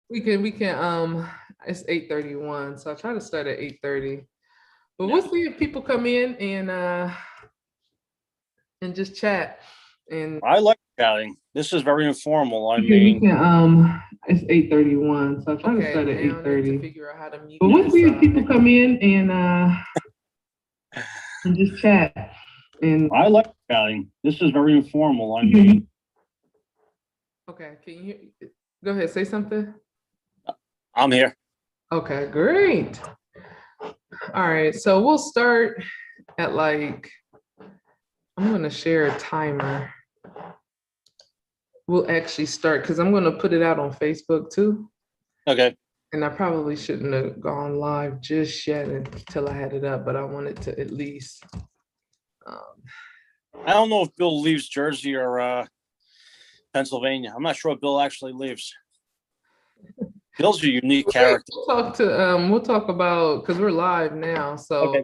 We can it's 8:31, so I try to start at 8:30. But we'll Yeah, see if people come in and just chat. And I like chatting. This is very informal. I we mean, can it's 8:31, so I try to Okay, start at now I need to 8:30. figure out how to mute But we'll see if myself. people come in and just chat. And I like chatting. This is very informal. I mean, okay, can you go ahead, say something? I'm here. Okay, great. All right, so we'll start at like, I'm gonna share a timer. We'll actually start because I'm gonna put it out on Facebook too. Okay. And I probably shouldn't have gone live just yet until I had it up, but I wanted to at least. Um, I don't know if Bill leaves Jersey or Pennsylvania. I'm not sure if Bill actually leaves. Bill's a unique character. we'll talk about because we're live now, so Okay.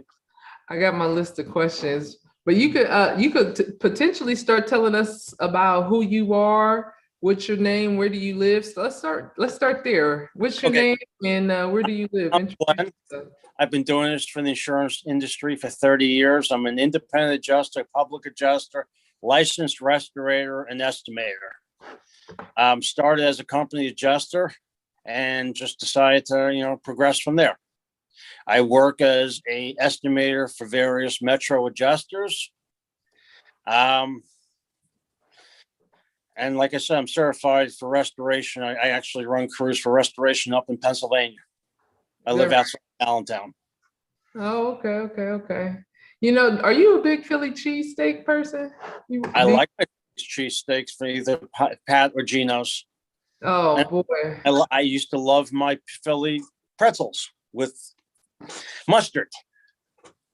I got my list of questions. But you could potentially start telling us about who you are, what's your name, where do you live. So let's start there. What's your Okay. name and where do you live? I'm Introduce Glenn. yourself. I've been doing this for the insurance industry for 30 years. I'm an independent adjuster, public adjuster, licensed restorator, and estimator. Started as a company adjuster and just decided to, progress from there. I work as a estimator for various metro adjusters. And like I said, I'm certified for restoration. I actually run crews for restoration up in Pennsylvania. I live outside Allentown. Oh, okay. You know, are you a big Philly cheesesteak person? I like my cheesesteaks for either Pat or Geno's. Oh And boy. I used to love my Philly pretzels with mustard.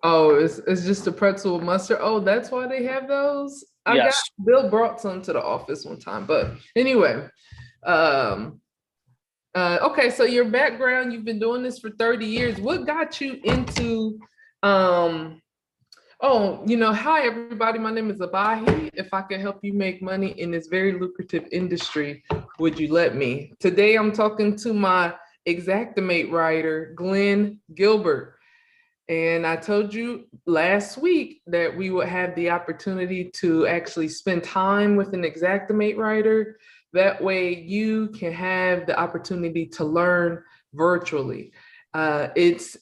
Oh, it's just a pretzel with mustard. Oh, that's why they have those. I got Yes. Bill brought some to the office one time, but anyway, um, okay. So your background, you've been doing this for 30 years. What got you into, um, oh, hi everybody. My name is Abahi. If I can help you make money in this very lucrative industry, would you let me? Today I'm talking to my Xactimate writer, Glenn Gilbert. And I told you last week that we would have the opportunity to actually spend time with an Xactimate writer. That way you can have the opportunity to learn virtually. He's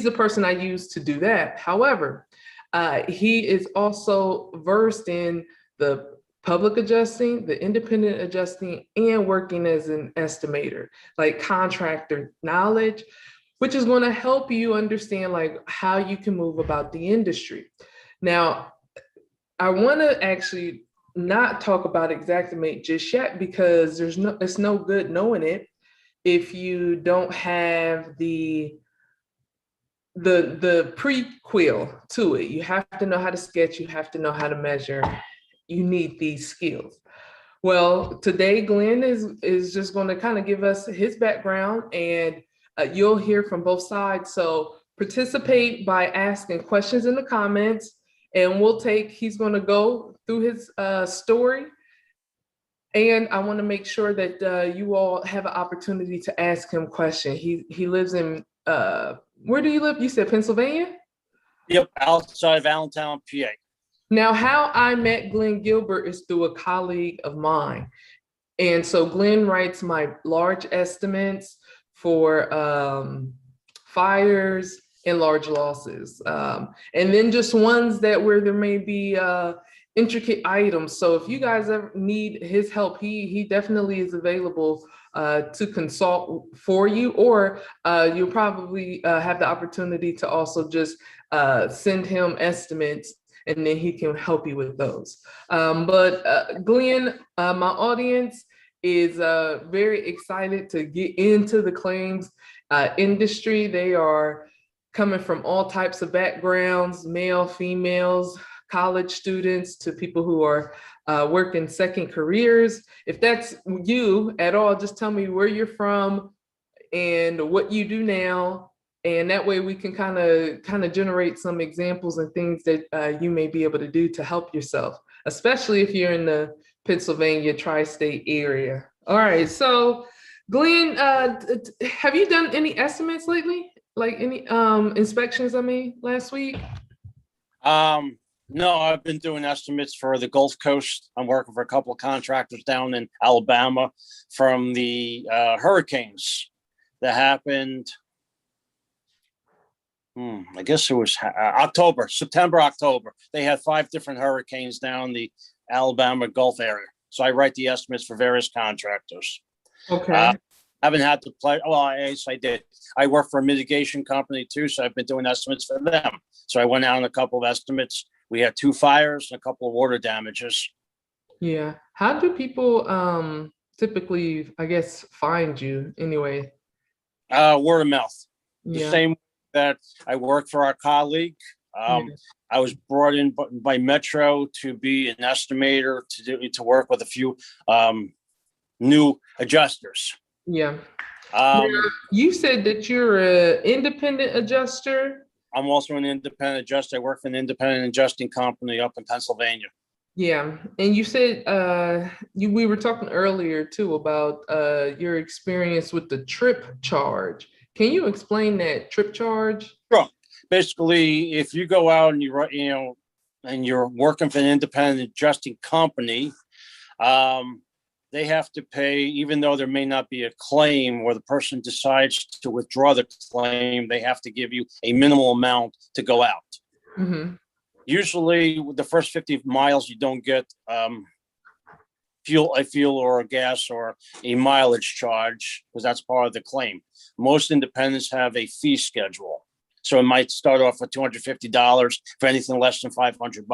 the person I use to do that. However, he is also versed in the public adjusting, the independent adjusting, and working as an estimator, like contractor knowledge, which is going to help you understand like how you can move about the industry. Now, I want to actually not talk about Xactimate just yet because it's no good knowing it if you don't have the prequel to it. You have to know how to sketch, you have to know how to measure. You need these skills. Well, today Glenn is just going to kind of give us his background, and you'll hear from both sides. So participate by asking questions in the comments, and he's going to go through his story. And I want to make sure that you all have an opportunity to ask him questions. He lives in where do you live? You said Pennsylvania? Yep, outside of Allentown, PA. Now, how I met Glenn Gilbert is through a colleague of mine. And so Glenn writes my large estimates for fires and large losses. And then just ones where there may be intricate items. So if you guys ever need his help, he definitely is available to consult for you, or you'll probably have the opportunity to also just send him estimates and then he can help you with those. But Glenn, my audience is very excited to get into the claims industry. They are coming from all types of backgrounds, male, females, college students, to people who are working second careers. If that's you at all, just tell me where you're from and what you do now. And that way we can kind of generate some examples and things that you may be able to do to help yourself, especially if you're in the Pennsylvania tri-state area. All right. So, Glenn, have you done any estimates lately? Like any inspections, I mean, last week? No, I've been doing estimates for the Gulf Coast. I'm working for a couple of contractors down in Alabama from the hurricanes that happened. I guess it was September, October. They had 5 different hurricanes down the Alabama Gulf area. So I write the estimates for various contractors. Okay. I haven't had to play. Well, yes, I did. I work for a mitigation company too, so I've been doing estimates for them. So I went out on a couple of estimates. We had 2 fires and a couple of water damages. Yeah. How do people typically, I guess, find you anyway? Word of mouth. The Yeah. same that I work for our colleague. Yeah. I was brought in by Metro to be an estimator to work with a few new adjusters. Yeah. Um, Now, you said that you're an independent adjuster. I'm also an independent adjuster. I work for an independent adjusting company up in Pennsylvania. Yeah. And you said we were talking earlier too about your experience with the trip charge. Can you explain that trip charge? Sure. Basically, if you go out and and you're working for an independent adjusting company, they have to pay, even though there may not be a claim or the person decides to withdraw the claim, they have to give you a minimal amount to go out. Mm-hmm. Usually with the first 50 miles, you don't get fuel or a gas or a mileage charge because that's part of the claim. Most independents have a fee schedule. So it might start off at $250 for anything less than $500.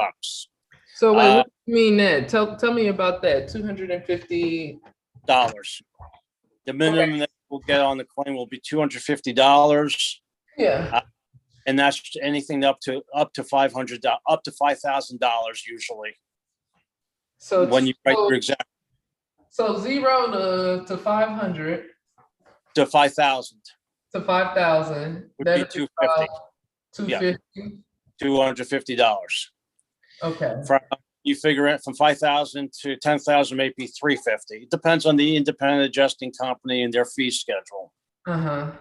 So wait, what do you mean that? Tell me about that. $250. The minimum that we'll get on the claim will be $250. Yeah. And that's anything up to $500, up to $5,000 usually. So when you write your exact so 0 to 500 to 5,000 to 5,000. would be $250. $250. $250. Okay. You figure it from 5,000 to 10,000, maybe $350. It depends on the independent adjusting company and their fee schedule. Uh-huh.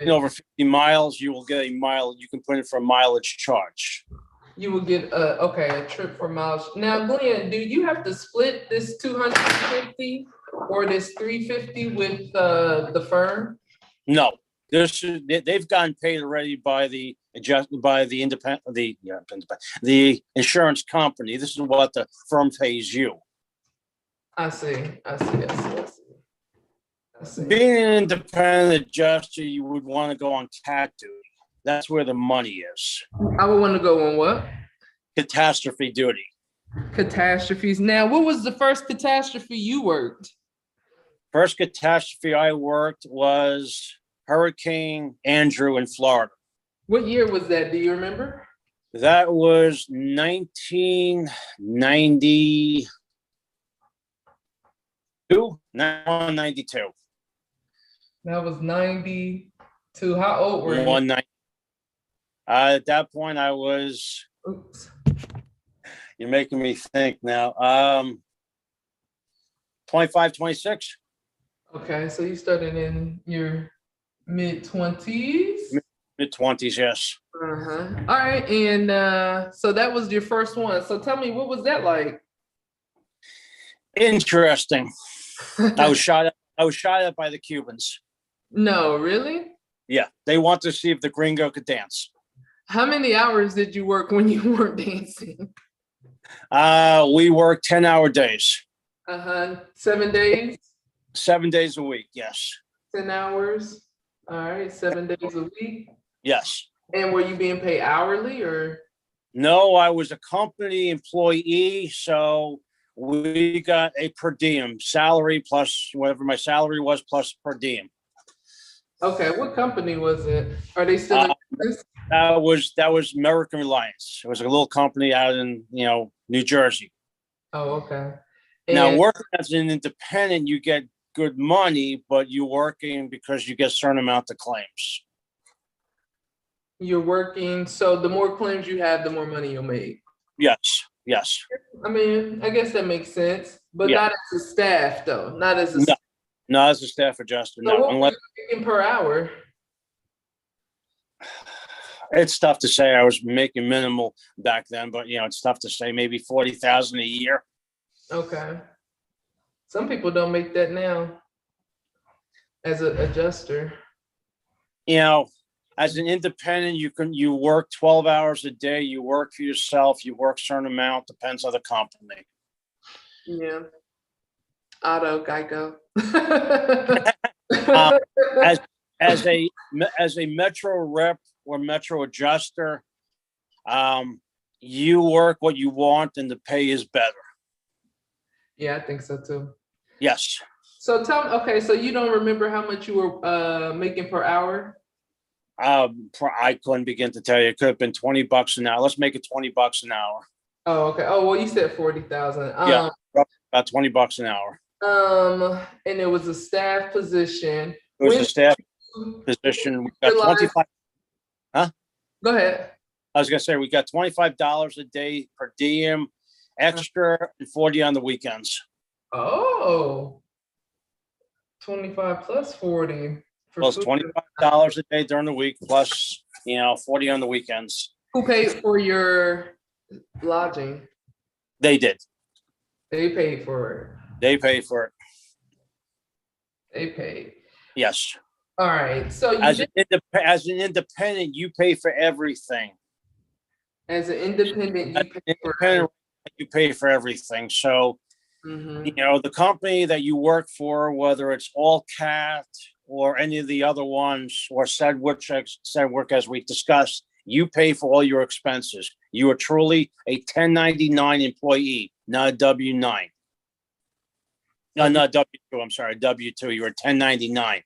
Over 50 miles, you will get a mile. You can put it for a mileage charge. You will get a trip for miles. Now, Glenn, do you have to split this 250 or this 350 with the firm? No, they've gotten paid already by the insurance company. This is what the firm pays you. I see. Being an independent adjuster, you would want to go on cat duty. That's where the money is. I would want to go on what? Catastrophe duty. Catastrophes. Now, what was the first catastrophe you worked? First catastrophe I worked was Hurricane Andrew in Florida. What year was that? Do you remember? That was 1992. 92. That was 92. How old were you? At that point, I was. Oops. You're making me think now. 25, 26. Okay, so you started in your mid-20s? Mid-20s, yes. Uh-huh. All right, and so that was your first one. So tell me, what was that like? Interesting. I was shot at by the Cubans. No, really? Yeah, they want to see if the gringo could dance. How many hours did you work when you weren't dancing? We worked 10-hour days. 7 days? 7 days a week, yes. 10 hours? All right, 7 days a week? Yes. And were you being paid hourly or? No, I was a company employee, so we got a per diem salary plus whatever my salary was plus per diem. Okay, what company was it? Are they still in business? That was American Reliance. It was a little company out in New Jersey. Oh, okay. Now working as an independent, you get good money, but you're working because you get a certain amount of claims. You're working, so the more claims you have, the more money you'll make. Yes. I mean, I guess that makes sense. but Yeah. not as a staff though, not as a. No, not as a staff adjuster, So no, what were unless you making per hour? it's tough to say. I was making minimal back then, but it's tough to say, maybe 40,000 a year. Okay. Some people don't make that now as an adjuster. As an independent, you work 12 hours a day, you work for yourself, you work a certain amount, depends on the company. Yeah. Auto Geico. Um, as a metro rep or metro adjuster, you work what you want and the pay is better. Yeah, I think so too. Yes. So okay, so you don't remember how much you were making per hour? I couldn't begin to tell you. It could have been $20 an hour. Let's make it $20 an hour. Oh, okay. Oh, well, you said 40,000. Yeah, about $20 an hour. And it was a staff position. It was a staff position. We got 25. Huh? Go ahead. I was gonna say we got $25 a day per diem, extra, and 40 on the weekends. Oh, 25 plus 40. Plus $25 a day during the week, plus 40 on the weekends. Who paid for your lodging? They did. They paid for it. They paid for it. They paid. Yes. All right. So as an independent, you pay for everything. As an independent, you pay for everything. So, the company that you work for, whether it's AllCat or any of the other ones, or Sedgwick, as we discussed, you pay for all your expenses. You are truly a 1099 employee, not a W-9. No, not W-2. I'm sorry, W-2. You're a 1099.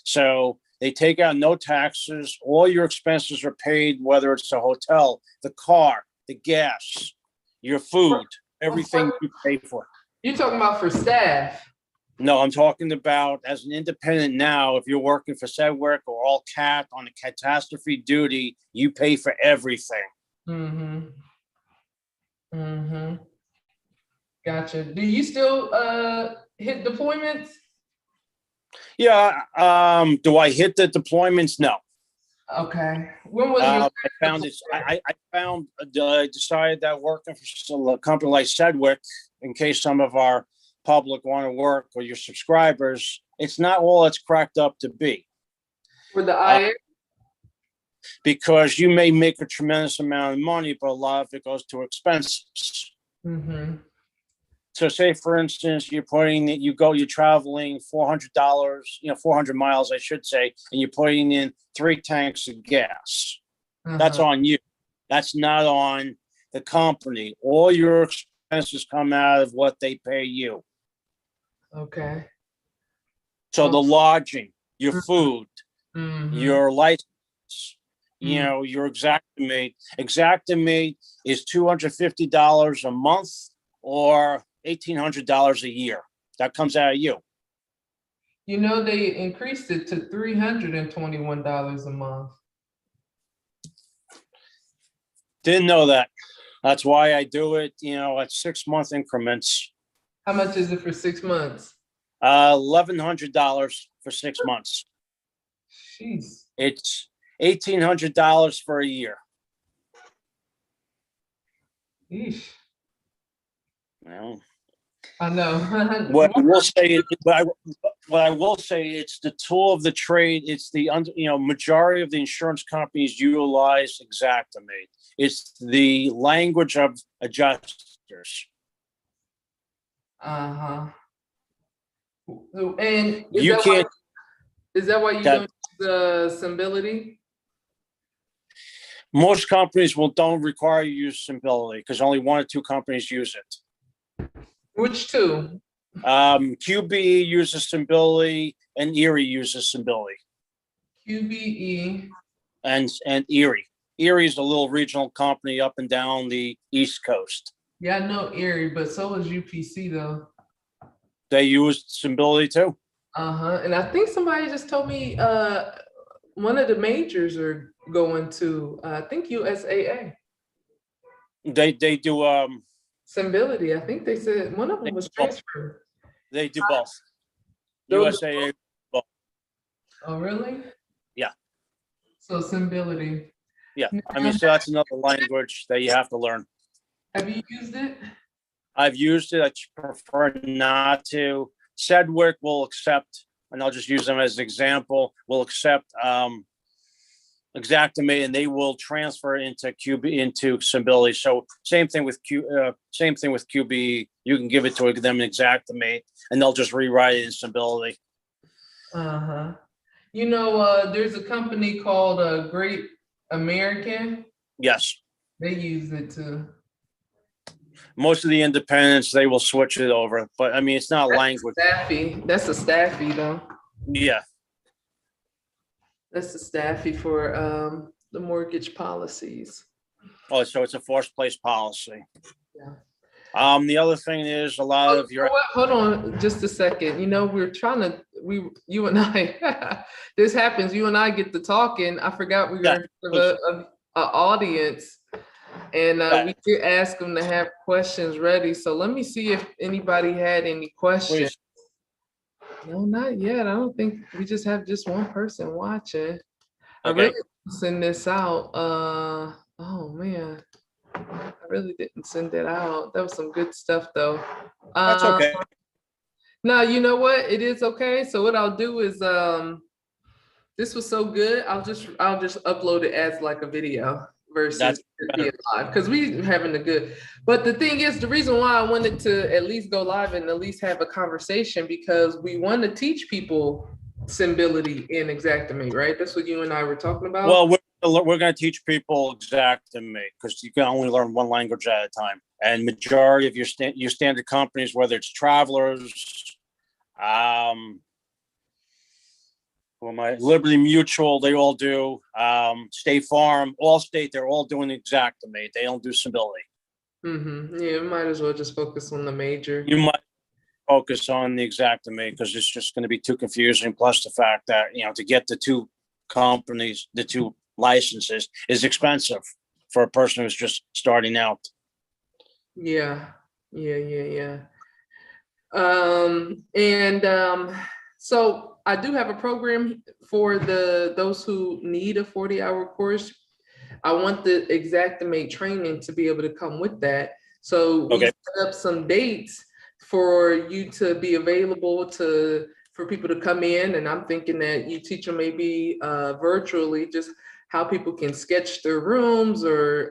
So they take out no taxes. All your expenses are paid, whether it's the hotel, the car, the gas, your food, everything you pay for. You're talking about for staff? No, I'm talking about as an independent now. If you're working for Sedgwick or AllCat on a catastrophe duty, you pay for everything. Gotcha. Do you still hit deployments? Yeah. Do I hit the deployments? No. Okay. When was I decided that working for a company like Sedgwick, in case some of our public want to work or your subscribers, it's not all it's cracked up to be. For the IA? Because you may make a tremendous amount of money, but a lot of it goes to expenses. So say, for instance, you're traveling $400, 400 miles, I should say, and you're putting in 3 tanks of gas. That's on you. That's not on the company. All your expenses come out of what they pay you. Okay. So the lodging, your food, your license, your Xactimate. Xactimate is $250 a month or $1,800 a year. That comes out of you. They increased it to $321 a month. Didn't know that. That's why I do it, at 6-month increments. How much is it for 6 months? $1,100 for 6 months. Jeez. It's $1,800 for a year. Eesh. Well, I know. What I will say, it's the tool of the trade. It's the majority of the insurance companies utilize Xactimate. It's the language of adjusters. And is that why you don't use the Symbility? Most companies don't require you to use Symbility because only 1 or 2 companies use it. Which 2? QBE uses Symbility and Erie uses Symbility. QBE and Erie. Erie is a little regional company up and down the East Coast. Yeah, I know Erie, but so is UPC though. They use Symbility too. And I think somebody just told me one of the majors are going to I think USAA. They do Symbility, I think they said one of them was transferred. They do both. Those- USAA, Oh, really? Yeah. So Symbility. yeah. I mean, so that's another language that you have to learn. Have you used it? I've used it. I prefer not to. Sedgwick will accept, and I'll just use them as an example, will accept Xactimate, and they will transfer into Symbility. So same thing with QB. You can give it to them in Xactimate, and they'll just rewrite it in Symbility. Uh-huh. You know, there's a company called Great American. Yes. They use it too. Most of the independents, they will switch it over, but I mean, it's not language. Staffy. That's a Staffy though. Yeah. That's the Staffy for the mortgage policies. Oh, so it's a forced place policy. Yeah. The other thing is a lot of your. Hold on just a second. You know, we're trying to, you and I, this happens, you and I get to talking. I forgot we were in front of a audience, and we did ask them to have questions ready. So let me see if anybody had any questions. Please. No, not yet. I don't think we just have just one person watching. I Okay. really didn't send this out. Oh man, I really didn't send it out. That was some good stuff though. That's okay. Now, you know what? It is okay. So what I'll do is, this was so good. I'll just upload it as like a video versus being live, because we having a good. But the thing is, the reason why I wanted to at least go live and at least have a conversation, because we want to teach people Symbility in Xactimate, right? That's what you and I were talking about. Well, we're going to teach people Xactimate because you can only learn one language at a time. And majority of your standard companies, whether it's Travelers, Liberty Mutual, they all do. State Farm, Allstate, they're all doing Xactimate. They don't do Symbility. Yeah, might as well just focus on the major. You might focus on the Xactimate because it's just going to be too confusing. Plus the fact that, to get the two companies, the two licenses is expensive for a person who's just starting out. Yeah. So I do have a program for those who need a 40-hour course. I want the Xactimate training to be able to come with that. So we set up some dates for you to be available for people to come in. And I'm thinking that you teach them maybe virtually, just how people can sketch their rooms, or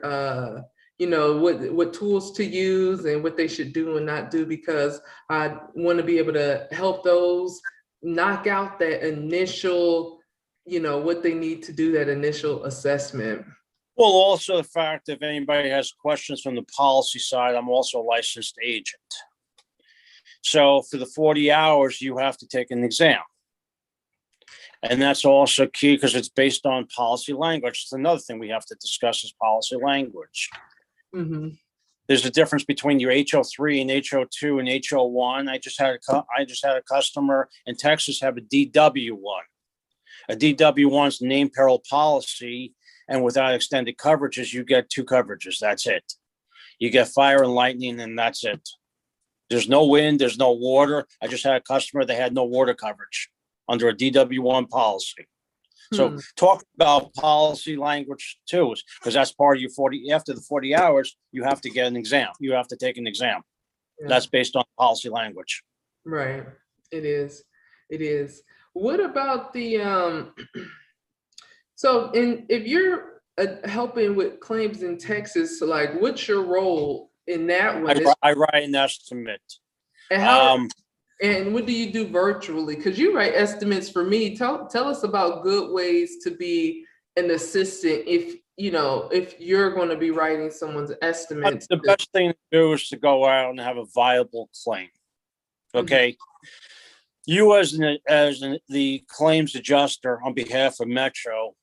what tools to use and what they should do and not do, because I want to be able to help those knock out that initial, what they need to do, that initial assessment. Well, also the fact, if anybody has questions from the policy side, I'm also a licensed agent. So for the 40 hours, you have to take an exam. And that's also key because it's based on policy language. It's another thing we have to discuss is policy language. There's a difference between your HO3 and HO2 and HO1. I just had a customer in Texas have a DW1. A DW1 is named peril policy, and without extended coverages, you get two coverages. That's it. You get fire and lightning, and that's it. There's no wind, there's no water. I just had a customer that had no water coverage under a DW1 policy. So talk about policy language too, because that's part of your 40. After the 40 hours, you have to get an exam. You have to take an exam. Yeah. That's based on policy language. Right. It is. What about the so if you're helping with claims in Texas, so like what's your role in that one? I write an estimate. And and what do you do virtually? Because you write estimates for me. Tell us about good ways to be an assistant if you're going to be writing someone's estimates. The best thing to do is to go out and have a viable claim. Okay. You as the claims adjuster on behalf of Metro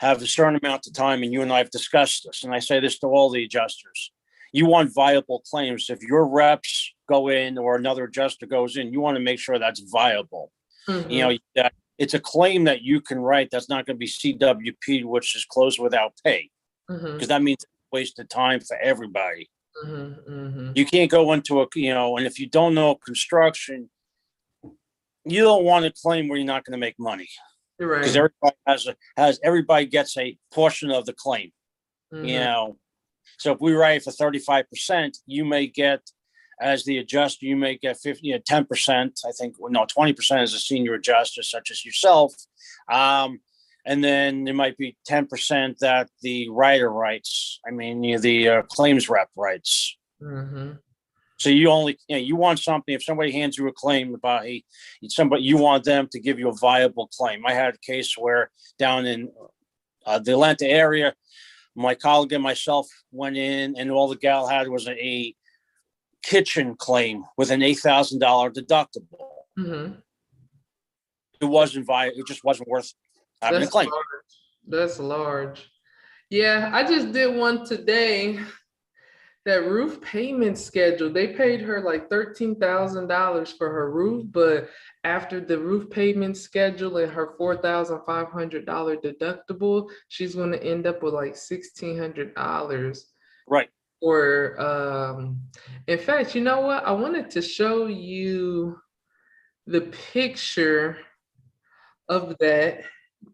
have a certain amount of time, and you and I have discussed this, and I say this to all the adjusters. You want viable claims. If your reps go in or another adjuster goes in, you want to make sure that's viable. That it's a claim that you can write that's not going to be CWP, which is closed without pay, because that means it's a waste of time for everybody. Mm-hmm. You can't go into and if you don't know construction, you don't want to claim where you're not going to make money, You're because right. everybody gets a portion of the claim. Mm-hmm. So if we write for 35%, you may get, as the adjuster, you may get 10%. I think, well, no, 20% as a senior adjuster, such as yourself. And then there might be 10% that the writer writes. I mean, the claims rep writes. Mm-hmm. So you want something. If somebody hands you a claim about somebody, you want them to give you a viable claim. I had a case where down in the Atlanta area, my colleague and myself went in, and all the gal had was a kitchen claim with an $8,000 deductible. Mm-hmm. It wasn't viable. It just wasn't worth having a That's claim. large. That's large. Yeah, I just did one today. That roof payment schedule, they paid her like $13,000 for her roof, but after the roof payment schedule and her $4,500 deductible, she's going to end up with like $1,600. Right. Or in fact, you know what? I wanted to show you the picture of that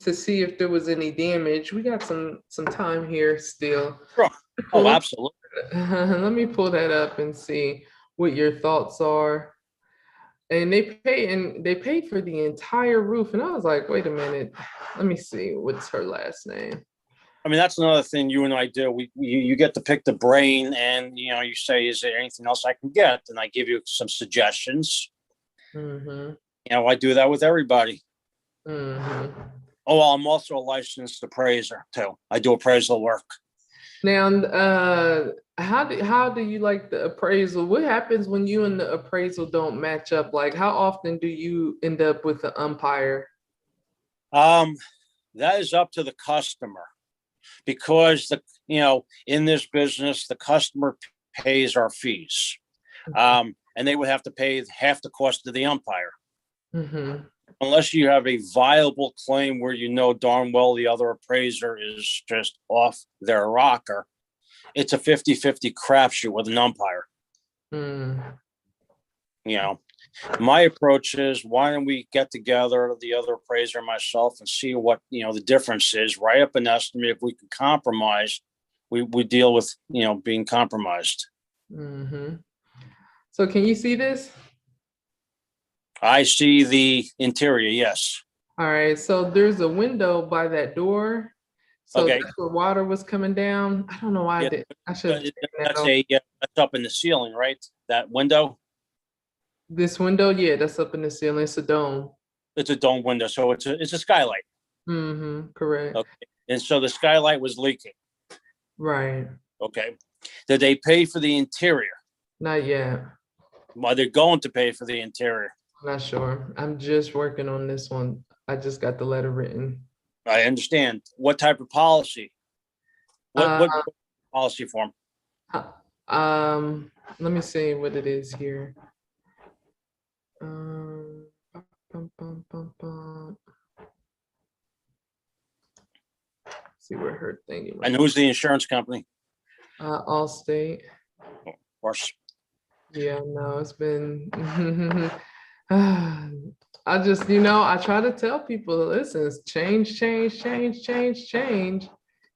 to see if there was any damage. We got some time here still. Sure. Oh, absolutely. Let me pull that up and see what your thoughts are. And they paid for the entire roof. And I was like, wait a minute, let me see. What's her last name? I mean, that's another thing you and I do. You get to pick the brain, and you say, is there anything else I can get? And I give you some suggestions. Mm-hmm. I do that with everybody. Mm-hmm. Oh, well, I'm also a licensed appraiser too. I do appraisal work. Now, how do you like the appraisal? What happens when you and the appraisal don't match up? Like, how often do you end up with the umpire? That is up to the customer, because in this business, the customer pays our fees, and they would have to pay half the cost of the umpire. Mm-hmm. Unless you have a viable claim where darn well the other appraiser is just off their rocker, it's a 50-50 crapshoot with an umpire. Mm. My approach is, why don't we get together, the other appraiser and myself, and see what the difference is, write up an estimate. If we can compromise, we deal with being compromised. Mm-hmm. So can you see this? I see the interior, yes. All right, so there's a window by that door. So Okay. that's where water was coming down. I don't know why I did. I should. That's up in the ceiling, right? That window. This window, yeah, that's up in the ceiling. It's a dome. It's a dome window, so it's a skylight. Mm-hmm. Correct. Okay, and so the skylight was leaking. Right. Okay, did they pay for the interior? Not yet. Well, they're going to pay for the interior. I'm not sure. I'm just working on this one. I just got the letter written. I understand. What type of policy? What policy form? Let me see what it is here. See where her thing. And who's the insurance company? Allstate. Of course. Yeah, no, it's been. I just, I try to tell people, listen, it's change,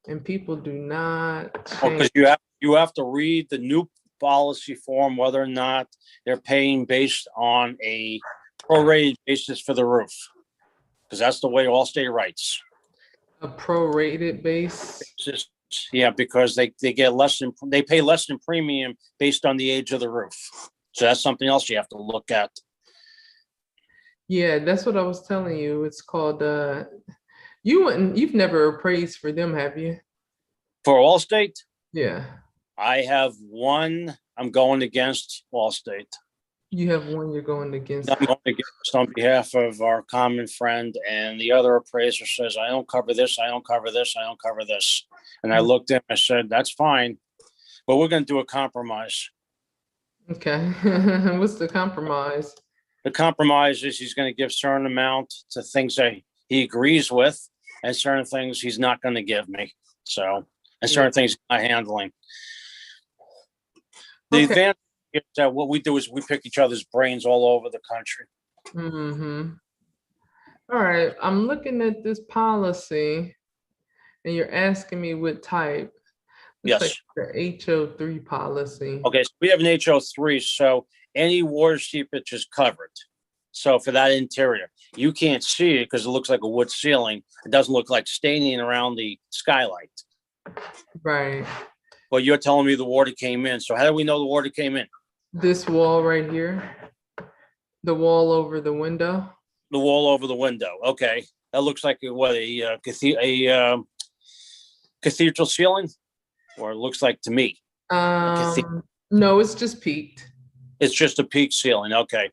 and people do not change. Because you have to read the new policy form, whether or not they're paying based on a prorated basis for the roof, because that's the way Allstate writes. A prorated basis. Yeah, because they get they pay less than premium based on the age of the roof. So that's something else you have to look at. Yeah, that's what I was telling you. It's called you've never appraised for them, have you? For Allstate? Yeah. I have one. I'm going against Allstate. You have one you're going against. I'm going against on behalf of our common friend, and the other appraiser says, I don't cover this, I don't cover this, I don't cover this. And I looked at him, I said, that's fine, but we're going to do a compromise. Okay. What's the compromise? The compromise is he's going to give certain amount to things that he agrees with, and certain things he's not going to give me. So, and certain things he's not handling. The Okay. advantage is that what we do is we pick each other's brains all over the country. Mm-hmm. All right, I'm looking at this policy and you're asking me what type. Looks like Yes. the HO3 policy. Okay, so we have an HO3, so any water seepage is covered. So for that interior, you can't see it because it looks like a wood ceiling. It doesn't look like staining around the skylight. Right. But you're telling me the water came in. So how do we know the water came in? This wall right here, the wall over the window. The wall over the window. Okay, that looks like cathedral ceiling, or it looks like to me. No, it's just peaked. It's just a peak ceiling. Okay.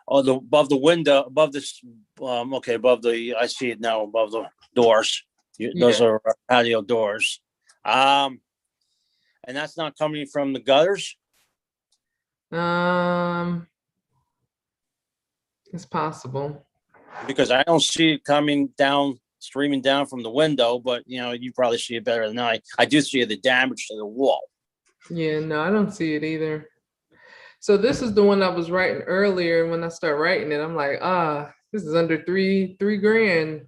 Oh, above the window, above this. Okay, above the. I see it now. Above the doors. Those are patio doors. And that's not coming from the gutters. It's possible. Because I don't see it coming down, streaming down from the window. But you probably see it better than I. I do see the damage to the wall. Yeah, no, I don't see it either. So this is the one I was writing earlier. And when I start writing it, I'm like, this is under three grand.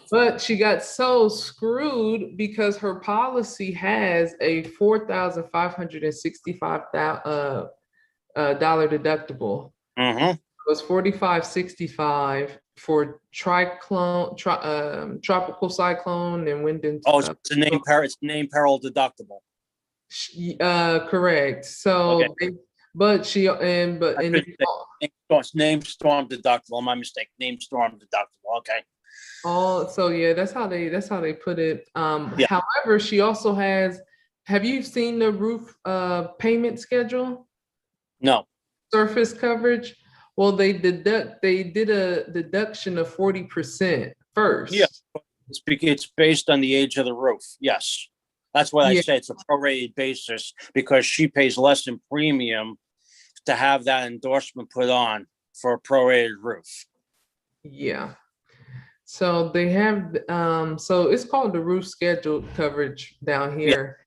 But she got so screwed because her policy has a $4,565 dollar deductible. Mm-hmm. It was $4,565 for tropical cyclone and wind and Oh, it's a name peril deductible. Correct. So Okay. But it's name storm deductible. My mistake. Name storm deductible. Okay. so yeah, that's how they put it. Yeah. However, she also has. Have you seen the roof payment schedule? No. Surface coverage. Well, they did a deduction of 40% first. Yeah. It's based on the age of the roof. Yes. That's what I say. It's a prorated basis because she pays less in premium to have that endorsement put on for a prorated roof. Yeah. So they have, so it's called the roof schedule coverage down here.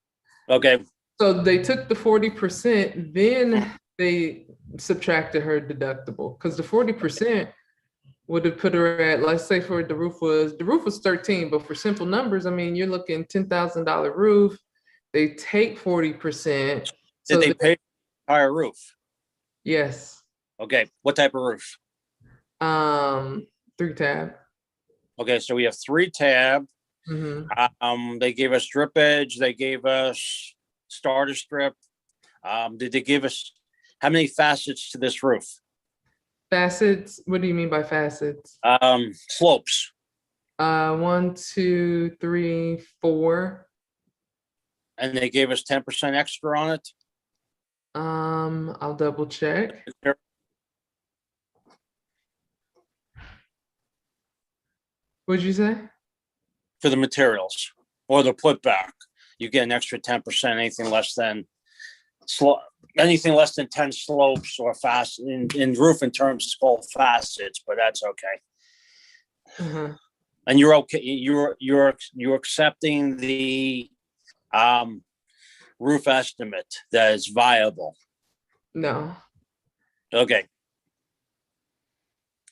Yeah. Okay. So they took the 40%, then they subtracted her deductible because the 40% would have put her at, let's say the roof was 13, but for simple numbers, I mean, you're looking $10,000 roof. They take 40%. Did they pay higher roof? Yes. Okay. What type of roof? 3-tab. Okay, so we have 3-tab. Mm-hmm. They gave us drip edge. They gave us starter strip. Did they give us how many facets to this roof? Facets? What do you mean by facets? Slopes. 1, 2, 3, 4. And they gave us 10% extra on it. I'll double check. What'd you say? For the materials or the putback, you get an extra 10%. Anything less than 10 slopes or in roofing terms, it's called facets, but that's okay. Uh-huh. And you're okay. You're accepting the roof estimate that is viable. No. Okay.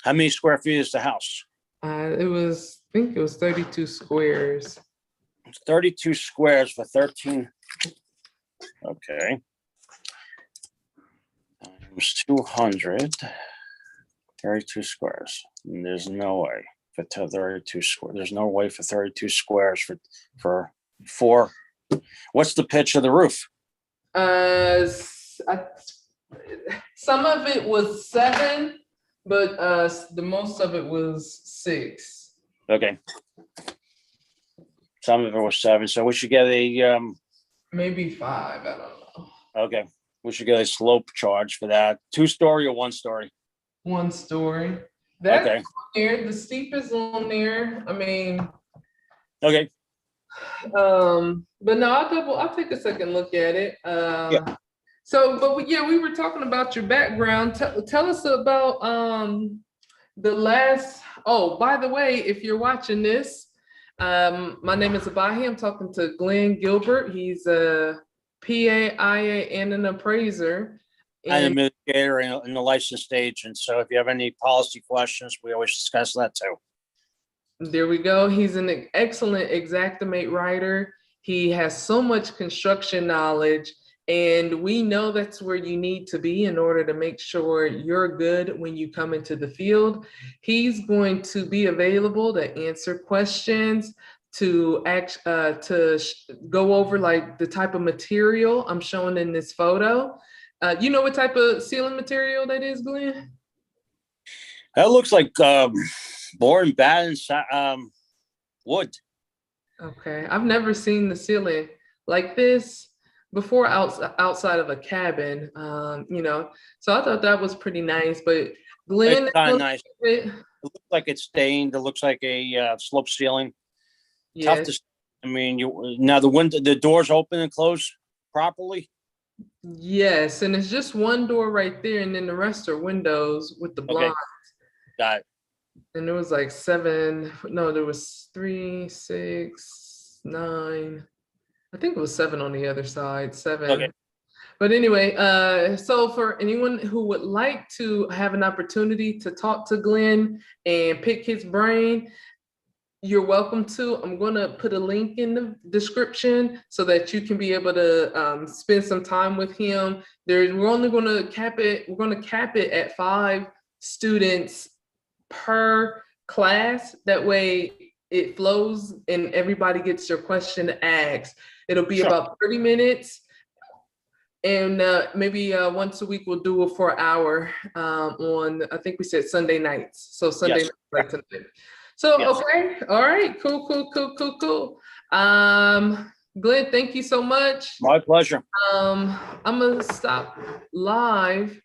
How many square feet is the house? I think it was 32 squares. It's 32 squares for 13. Okay. Times 200. 32 squares. And there's no way for 32 squares. There's no way for 32 squares for 4. What's the pitch of the roof? Some of it was 7, but the most of it was 6. Okay. Some of it was 7, so we should get a maybe 5. I don't know. Okay, we should get a slope charge for that. 2-story or 1-story? 1 story. That's okay. On there. The steep is on there. I mean. Okay. But no, I'll take a second look at it. Yeah. So, but we were talking about your background. Tell us about the last. Oh, by the way, if you're watching this, my name is Abahi. I'm talking to Glenn Gilbert. He's a PA, IA, and an appraiser. And And administrator and the licensed agent. So if you have any policy questions, we always discuss that too. there we go. He's an excellent Xactimate writer. He has so much construction knowledge, and we know that's where you need to be in order to make sure you're good when you come into the field. He's going to be available to answer questions, to go over like the type of material I'm showing in this photo. You know what type of ceiling material that is, Glenn? That looks like board and batten wood. Okay, I've never seen the ceiling like this before outside of a cabin, you know, so I thought that was pretty nice, but Glenn, It's kind of nice. It looks like it's stained. It looks like a slope ceiling. Tough yes, to. I mean, now the doors open and close properly. yes, and it's just one door right there, and then the rest are windows with the Okay, blind. got it. And there was like seven, no, there was 3, 6, 9. I think it was 7 on the other side, 7. Okay. But anyway, so for anyone who would like to have an opportunity to talk to Glenn and pick his brain, you're welcome to. I'm going to put a link in the description so that you can be able to spend some time with him. We're only going to cap it. We're going to cap it at 5 students per class. That way it flows and everybody gets your question asked. It'll be Sure. about 30 minutes. And maybe once a week we'll do it for an hour on, I think we said Sunday nights. So Sunday Yes. nights like tonight. So, Yes. okay. All right. Cool. Glenn, thank you so much. My pleasure. I'm gonna stop live